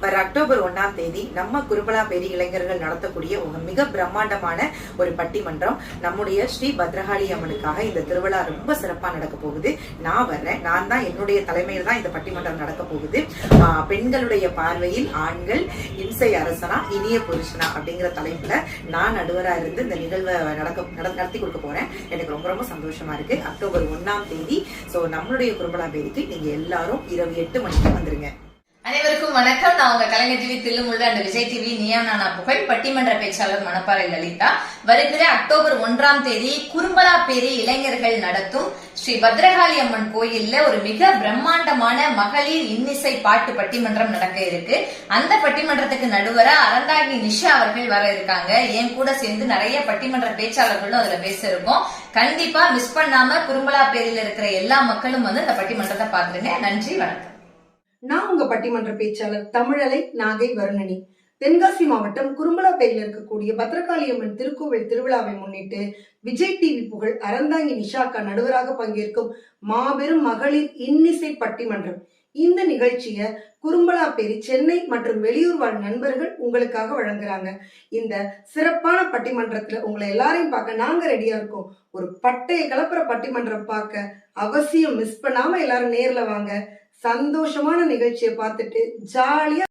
வர அக்டோபர் 1ஆம் தேதி நம்ம குருபலாபேரி இளைஞர்கள் நடத்தக்கூடிய ஒரு மிக பிரம்மாண்டமான ஒரு பட்டிமன்றம். நம்முடைய ஸ்ரீ பத்ரகாளி அம்மனுக்காக இந்த திருவிழா ரொம்ப சிறப்பா நடக்க போகுது. நான் வர்றேன். நான் தான் என்னுடைய தலைமையில் தான் இந்த பட்டிமன்றம் நடக்க போகுது. பெண்களுடைய பார்வையில் ஆண்கள் இம்சை அரசனா இனிய புருஷனா அப்படிங்கிற தலைப்புல நான் நடுவரா இருந்து இந்த நிகழ்வை நடத்தி கொடுக்க போறேன். எனக்கு ரொம்ப ரொம்ப சந்தோஷமா இருக்கு. அக்டோபர் 1ஆம் தேதி. சோ நம்மளுடைய குருபலாபேரிக்கு நீங்க எல்லாரும் இரவு 8 மணிக்கு வந்துருங்க. அனைவருக்கும் வணக்கம். நான் உங்க கலைஞர் டிவி தில்லுமுள்ள அண்ட் விஜய் டிவி நியானானா புகழ் பட்டிமன்ற பேச்சாளர் மணப்பாறை லலிதா. வருகிற அக்டோபர் 1ஆம் தேதி குரும்பலாபேரி இளைஞர்கள் நடத்தும் ஸ்ரீ பத்ரகாளி அம்மன் கோயில்ல ஒரு மிக பிரம்மாண்டமான மகளிர் இன்னிசை பாட்டு பட்டிமன்றம் நடக்க இருக்கு. அந்த பட்டிமன்றத்துக்கு நடுவரா அறந்தாங்கி நிஷா அவர்கள் வர இருக்காங்க. என் கூட சேர்ந்து நிறைய பட்டிமன்ற பேச்சாளர்களும் அதுல பேச இருக்கோம். கண்டிப்பா மிஸ் பண்ணாம குரும்பலாபேரியில இருக்கிற எல்லா மக்களும் வந்து இந்த பட்டிமன்றத்தை பாத்துருங்க. நன்றி, வணக்கம். நான் உங்க பட்டிமன்ற பேச்சாளர் தமிழலை நாகை வருணனி. தென்காசி மாவட்டம் குரும்பலாபேரியில் இருக்கக்கூடிய பத்ரகாளி அம்மன் திருக்கோவில் திருவிழாவை முன்னிட்டு விஜய் டிவி புகழ் அறந்தாங்கி நிஷாக்கா நடுவராக பங்கேற்கும் மாபெரும் மகளிர் இன்னிசை பட்டிமன்றம். இந்த நிகழ்ச்சியை குரும்பலாபேரி, சென்னை மற்றும் வெளியூர் வாழ் நண்பர்கள் உங்களுக்காக வழங்குறாங்க. இந்த சிறப்பான பட்டிமன்றத்துல உங்களை எல்லாரையும் பார்க்க நாங்க ரெடியா இருக்கோம். ஒரு பட்டைய கலப்புற பட்டிமன்றம் பார்க்க அவசியம் மிஸ் பண்ணாம எல்லாரும் நேர்ல வாங்க. சந்தோஷமான நிகழ்ச்சியை பார்த்துட்டு ஜாலியா